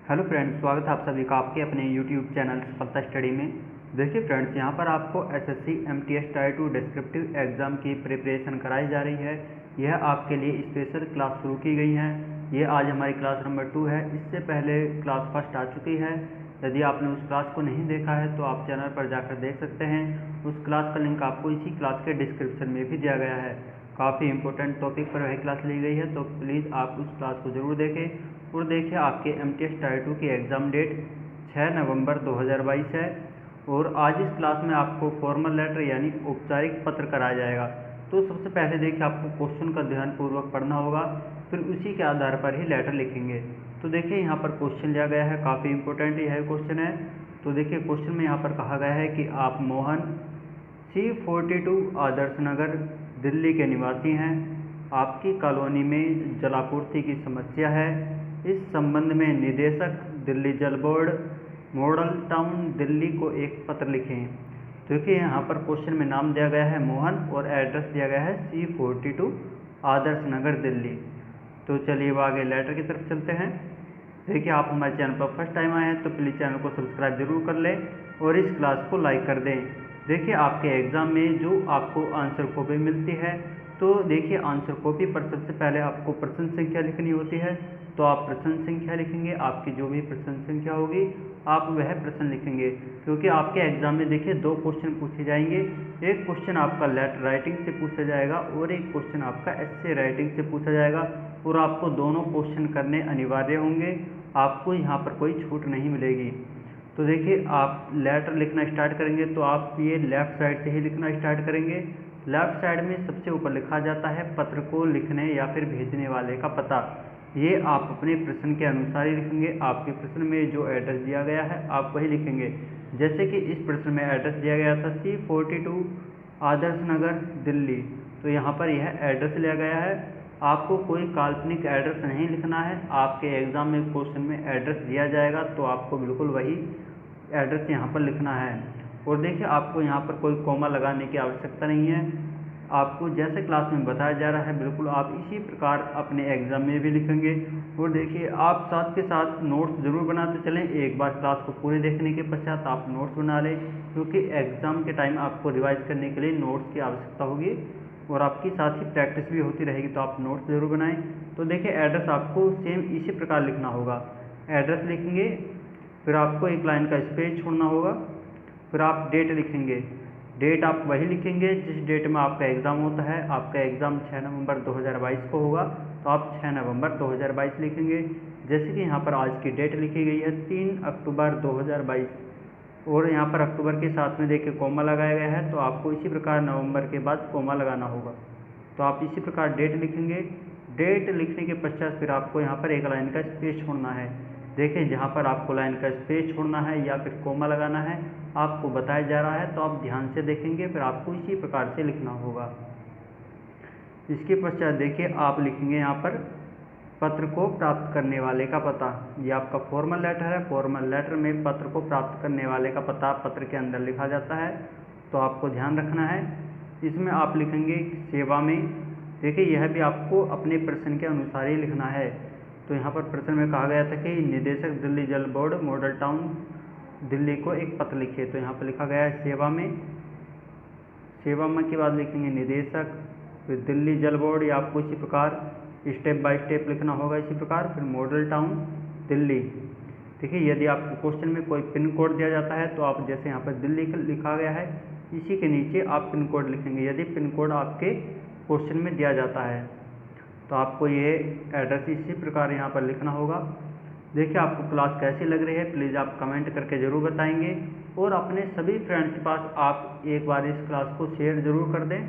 Hello friends, स्वागत है आप सभी का आपके अपने यूट्यूब चैनल सफलता स्टडी में। देखिए फ्रेंड्स, यहाँ पर आपको SSC MTS tyre 2 descriptive exam की प्रिपरेशन कराई जा रही है। यह आपके लिए स्पेशल क्लास शुरू की गई है। ये आज हमारी क्लास नंबर 2 है। इससे पहले क्लास फर्स्ट आ चुकी है। यदि आपने उस क्लास को नहीं देखा है तो आप चैनल पर जाकर देख सकते हैं। उस क्लास का लिंक आपको इसी क्लास के डिस्क्रिप्शन में भी दिया गया है। काफ़ी इंपॉर्टेंट टॉपिक पर वह क्लास ली गई है, तो प्लीज़ आप उस क्लास को ज़रूर देखें। और देखिए, आपके एमटीएस टायर 2 की एग्ज़ाम डेट 6 नवंबर 2022 है। और आज इस क्लास में आपको फॉर्मल लेटर यानी औपचारिक पत्र कराया जाएगा। तो सबसे पहले देखिए, आपको क्वेश्चन का ध्यानपूर्वक पढ़ना होगा, फिर उसी के आधार पर ही लेटर लिखेंगे। तो देखिए, यहाँ पर क्वेश्चन लिया गया है, काफ़ी इंपॉर्टेंट यह क्वेश्चन है। तो देखिए, क्वेश्चन में यहाँ पर कहा गया है कि आप मोहन C42 आदर्श नगर दिल्ली के निवासी हैं। आपकी कॉलोनी में जलापूर्ति की समस्या है। इस संबंध में निदेशक दिल्ली जल बोर्ड मॉडल टाउन दिल्ली को एक पत्र लिखें। देखिए, यहाँ पर क्वेश्चन में नाम दिया गया है मोहन और एड्रेस दिया गया है C42 आदर्श नगर दिल्ली। तो चलिए अब आगे लेटर की तरफ चलते हैं। देखिए, आप हमारे चैनल पर फर्स्ट टाइम आए हैं तो प्लीज़ चैनल को सब्सक्राइब जरूर कर लें और इस क्लास को लाइक कर दें। देखिए, आपके एग्ज़ाम में जो आपको आंसर कॉपी मिलती है, तो देखिए आंसर कॉपी पर सबसे पहले आपको प्रश्न संख्या लिखनी होती है। तो आप प्रश्न संख्या लिखेंगे, आपकी जो भी प्रश्न संख्या होगी आप वह प्रश्न लिखेंगे। क्योंकि आपके एग्ज़ाम में देखिए 2 क्वेश्चन पूछे जाएंगे। एक क्वेश्चन आपका लेटर राइटिंग से पूछा जाएगा और एक क्वेश्चन आपका एस्से राइटिंग से पूछा जाएगा। और आपको दोनों क्वेश्चन करने अनिवार्य होंगे, आपको यहाँ पर कोई छूट नहीं मिलेगी। तो देखिए, आप लेटर लिखना स्टार्ट करेंगे तो आप ये लेफ़्ट साइड से ही लिखना स्टार्ट करेंगे। लेफ़्ट साइड में सबसे ऊपर लिखा जाता है पत्र को लिखने या फिर भेजने वाले का पता। ये आप अपने प्रश्न के अनुसार ही लिखेंगे। आपके प्रश्न में जो एड्रेस दिया गया है आप वही लिखेंगे। जैसे कि इस प्रश्न में एड्रेस दिया गया था C42 आदर्श नगर दिल्ली, तो यहाँ पर यह एड्रेस लिया गया है। आपको कोई काल्पनिक एड्रेस नहीं लिखना है। आपके एग्ज़ाम में क्वेश्चन में एड्रेस दिया जाएगा तो आपको बिल्कुल वही एड्रेस यहाँ पर लिखना है। और देखिए, आपको यहाँ पर कोई कॉमा लगाने की आवश्यकता नहीं है। आपको जैसे क्लास में बताया जा रहा है बिल्कुल आप इसी प्रकार अपने एग्ज़ाम में भी लिखेंगे। और देखिए, आप साथ के साथ नोट्स ज़रूर बनाते चलें। एक बार क्लास को पूरे देखने के पश्चात आप नोट्स बना लें, क्योंकि एग्ज़ाम के टाइम आपको रिवाइज करने के लिए नोट्स की आवश्यकता होगी और आपकी साथ ही प्रैक्टिस भी होती रहेगी। तो आप नोट्स ज़रूर बनाएं। तो देखिए, एड्रेस आपको सेम इसी प्रकार लिखना होगा। एड्रेस लिखेंगे, फिर आपको एक लाइन का स्पेस छोड़ना होगा, फिर आप डेट लिखेंगे। डेट आप वही लिखेंगे जिस डेट में आपका एग्ज़ाम होता है। आपका एग्ज़ाम 6 नवंबर 2022 को होगा, तो आप 6 नवंबर 2022 लिखेंगे। जैसे कि यहाँ पर आज की डेट लिखी गई है 3 अक्टूबर 2022 और यहाँ पर अक्टूबर के साथ में देखिए कॉमा लगाया गया है, तो आपको इसी प्रकार नवंबर के बाद कॉमा लगाना होगा। तो आप इसी प्रकार डेट लिखेंगे। डेट लिखने के पश्चात फिर आपको यहाँ पर एक लाइन का स्पेस छोड़ना है। देखिए, जहाँ पर आपको लाइन का स्पेस छोड़ना है या फिर कॉमा लगाना है आपको बताया जा रहा है, तो आप ध्यान से देखेंगे, फिर आपको इसी प्रकार से लिखना होगा। इसके पश्चात देखिए, आप लिखेंगे यहाँ पर पत्र को प्राप्त करने वाले का पता। ये आपका फॉर्मल लेटर है। फॉर्मल लेटर में पत्र को प्राप्त करने वाले का पता पत्र के अंदर लिखा जाता है, तो आपको ध्यान रखना है। इसमें आप लिखेंगे सेवा में। देखिए, यह भी आपको अपने प्रश्न के अनुसार ही लिखना है। तो यहाँ पर प्रश्न में कहा गया था कि निदेशक दिल्ली जल बोर्ड मॉडल टाउन दिल्ली को एक पत्र लिखे। तो यहाँ पर लिखा गया है सेवा में। सेवा में के बाद लिखेंगे निदेशक, फिर दिल्ली जल बोर्ड, या आपको इसी प्रकार स्टेप बाय स्टेप लिखना होगा इसी प्रकार। फिर मॉडल टाउन दिल्ली। देखिए, यदि आपको क्वेश्चन में कोई पिन कोड दिया जाता है तो आप जैसे यहाँ पर दिल्ली लिखा गया है इसी के नीचे आप पिन कोड लिखेंगे, यदि पिन कोड आपके क्वेश्चन में दिया जाता है। तो आपको ये एड्रेस इसी प्रकार यहाँ पर लिखना होगा। देखिए, आपको क्लास कैसी लग रही है प्लीज़ आप कमेंट करके ज़रूर बताएंगे और अपने सभी फ्रेंड्स के पास आप एक बार इस क्लास को शेयर ज़रूर कर दें।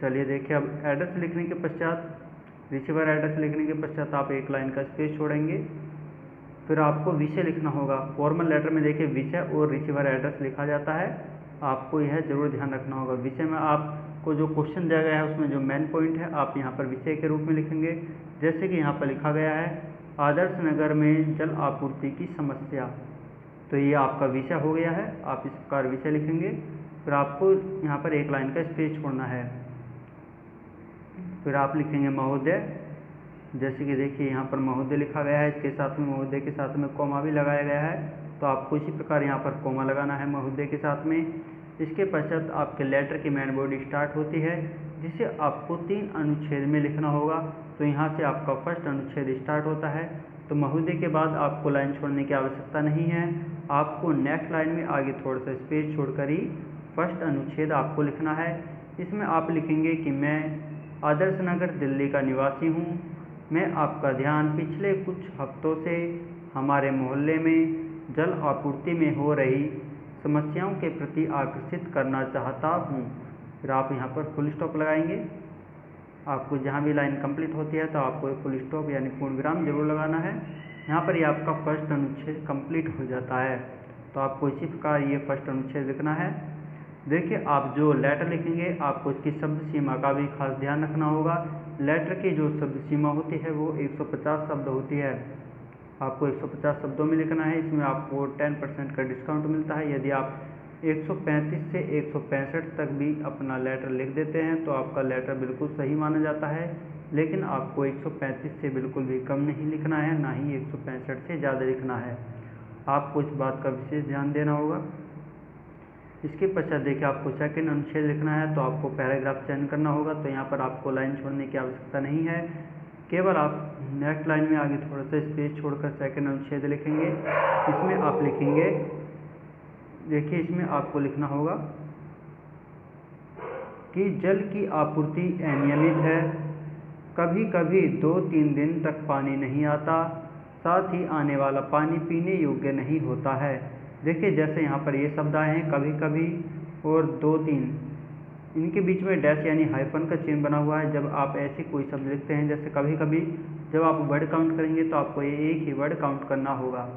चलिए देखिए, अब एड्रेस लिखने के पश्चात रिसीवर एड्रेस लिखने के पश्चात आप एक लाइन का स्पेस छोड़ेंगे। फिर आपको विषय लिखना होगा। फॉर्मल लेटर में देखिए विषय और रिसीवर एड्रेस लिखा जाता है, आपको यह ज़रूर ध्यान रखना होगा। विषय में आपको जो क्वेश्चन दिया गया है उसमें जो मेन पॉइंट है आप यहाँ पर विषय के रूप में लिखेंगे। जैसे कि यहाँ पर लिखा गया है आदर्श नगर में जल आपूर्ति की समस्या, तो ये आपका विषय हो गया है। आप इस प्रकार विषय लिखेंगे। फिर आपको यहाँ पर एक लाइन का स्पेस छोड़ना है। फिर आप लिखेंगे महोदय जैसे कि देखिए यहाँ पर महोदय लिखा गया है, इसके साथ में महोदय के साथ में कॉमा भी लगाया गया है, तो आपको इसी प्रकार यहाँ पर कॉमा लगाना है महोदय के साथ में। इसके पश्चात आपके लेटर की मेन बॉडी स्टार्ट होती है, जिसे आपको 3 अनुच्छेद में लिखना होगा। तो यहाँ से आपका फर्स्ट अनुच्छेद स्टार्ट होता है। तो महोदय के बाद आपको लाइन छोड़ने की आवश्यकता नहीं है, आपको नेक्स्ट लाइन में आगे थोड़ा सा स्पेस छोड़कर ही फर्स्ट अनुच्छेद आपको लिखना है। इसमें आप लिखेंगे कि मैं आदर्श नगर दिल्ली का निवासी हूँ। मैं आपका ध्यान पिछले कुछ हफ्तों से हमारे मोहल्ले में जल आपूर्ति में हो रही समस्याओं के प्रति आकर्षित करना चाहता हूँ। फिर आप यहाँ पर फुल स्टॉप लगाएंगे। आपको जहाँ भी लाइन कंप्लीट होती है तो आपको एक फुल स्टॉप यानी पूर्ण विराम जरूर लगाना है। यहाँ पर ये आपका फर्स्ट अनुच्छेद कंप्लीट हो जाता है। तो आपको इसी प्रकार ये फर्स्ट अनुच्छेद लिखना है। देखिए, आप जो लेटर लिखेंगे आपको इसकी शब्द सीमा का भी खास ध्यान रखना होगा। लेटर की जो शब्द सीमा होती है वो 150 शब्द होती है। आपको 150 शब्दों में लिखना है। इसमें आपको 10% का डिस्काउंट मिलता है। यदि आप 135 से 165 तक भी अपना लेटर लिख देते हैं तो आपका लेटर बिल्कुल सही माना जाता है, लेकिन आपको 135 से बिल्कुल भी कम नहीं लिखना है, ना ही 165 से ज़्यादा लिखना है। आपको इस बात का विशेष ध्यान देना होगा। इसके पश्चात देखिए, आपको सेकंड अनुच्छेद लिखना है, तो आपको पैराग्राफ चयन करना होगा। तो यहाँ पर आपको लाइन छोड़ने की आवश्यकता नहीं है, केवल आप नेक्स्ट लाइन में आगे थोड़ा सा स्पेस छोड़कर सेकंड अनुच्छेद लिखेंगे। इसमें आप लिखेंगे, देखिए इसमें आपको लिखना होगा कि जल की आपूर्ति अनियमित है, कभी कभी 2-3 दिन तक पानी नहीं आता, साथ ही आने वाला पानी पीने योग्य नहीं होता है। देखिए, जैसे यहाँ पर ये शब्द आए हैं कभी कभी और 2-3, इनके बीच में डैश यानी हाइफन का चिन्ह बना हुआ है। जब आप ऐसे कोई शब्द लिखते हैं जैसे कभी कभी, जब आप वर्ड काउंट करेंगे तो आपको ये एक ही वर्ड काउंट करना होगा।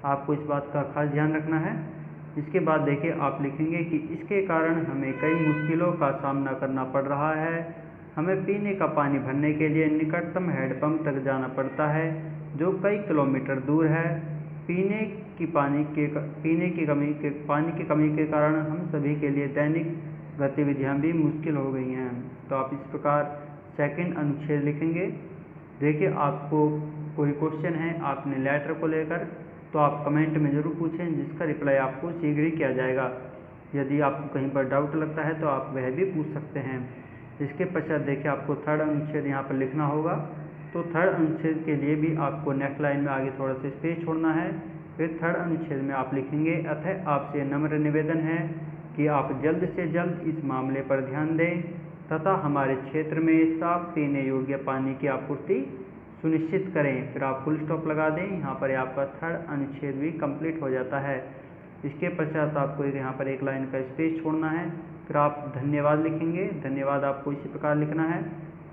आपको इस बात का खास ध्यान रखना है। इसके बाद देखिए, आप लिखेंगे कि इसके कारण हमें कई मुश्किलों का सामना करना पड़ रहा है। हमें पीने का पानी भरने के लिए निकटतम हैंडपंप तक जाना पड़ता है, जो कई किलोमीटर दूर है। पीने की पानी की कमी के कारण हम सभी के लिए दैनिक गतिविधियां भी मुश्किल हो गई हैं। तो आप इस प्रकार सेकंड अनुच्छेद लिखेंगे। देखिए, आपको कोई क्वेश्चन है आपने लेटर को लेकर तो आप कमेंट में ज़रूर पूछें, जिसका रिप्लाई आपको शीघ्र ही किया जाएगा। यदि आपको कहीं पर डाउट लगता है तो आप वह भी पूछ सकते हैं। इसके पश्चात देखिए, आपको थर्ड अनुच्छेद यहाँ पर लिखना होगा। तो थर्ड अनुच्छेद के लिए भी आपको नेक्स्ट लाइन में आगे थोड़ा सा स्पेस छोड़ना है। फिर थर्ड अनुच्छेद में आप लिखेंगे, अतः आपसे नम्र निवेदन है कि आप जल्द से जल्द इस मामले पर ध्यान दें तथा हमारे क्षेत्र में साफ पीने योग्य पानी की आपूर्ति सुनिश्चित करें। फिर आप फुल स्टॉप लगा दें। यहाँ पर आपका थर्ड अनुच्छेद भी कंप्लीट हो जाता है। इसके पश्चात आपको यहाँ पर एक लाइन का स्पेस छोड़ना है। फिर आप धन्यवाद लिखेंगे। धन्यवाद आपको इसी प्रकार लिखना है।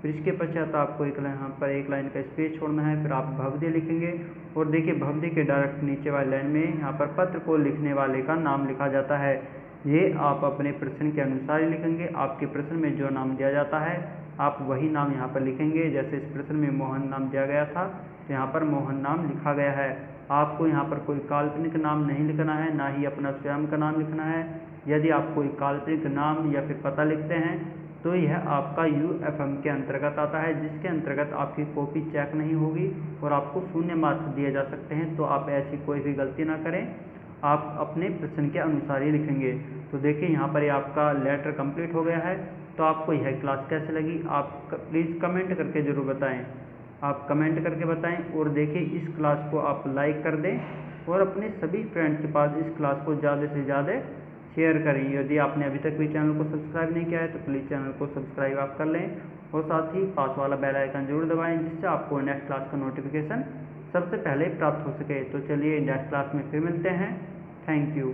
फिर इसके पश्चात आपको यहाँ पर एक लाइन का स्पेस छोड़ना है। फिर आप भवदे लिखेंगे और देखिए, भवदे के डायरेक्ट नीचे वाली लाइन में यहाँ पर पत्र को लिखने वाले का नाम लिखा जाता है। ये आप अपने प्रश्न के अनुसार ही लिखेंगे। आपके प्रश्न में जो नाम दिया जाता है आप वही नाम यहाँ पर लिखेंगे। जैसे इस प्रश्न में मोहन नाम दिया गया था तो यहाँ पर मोहन नाम लिखा गया है। आपको यहाँ पर कोई काल्पनिक नाम नहीं लिखना है, ना ही अपना स्वयं का नाम लिखना है। यदि आप कोई काल्पनिक नाम या फिर पता लिखते हैं तो यह आपका UFM के अंतर्गत आता है, जिसके अंतर्गत आपकी कॉपी चेक नहीं होगी और आपको 0 मार्क्स दिए जा सकते हैं। तो आप ऐसी कोई भी गलती ना करें, आप अपने प्रश्न के अनुसार ही लिखेंगे। तो देखिए, यहाँ पर आपका लेटर कंप्लीट हो गया है। तो आपको यह क्लास कैसे लगी आप प्लीज़ कमेंट करके ज़रूर बताएं। आप कमेंट करके बताएं और देखिए, इस क्लास को आप लाइक कर दें और अपने सभी फ्रेंड्स के पास इस क्लास को ज़्यादा से ज़्यादा शेयर करें। यदि आपने अभी तक भी चैनल को सब्सक्राइब नहीं किया है तो प्लीज़ चैनल को सब्सक्राइब आप कर लें और साथ ही पास वाला बेल आइकन जरूर दबाएं, जिससे आपको नेक्स्ट क्लास का नोटिफिकेशन सबसे पहले प्राप्त हो सके। तो चलिए, नेक्स्ट क्लास में फिर मिलते हैं। Thank you.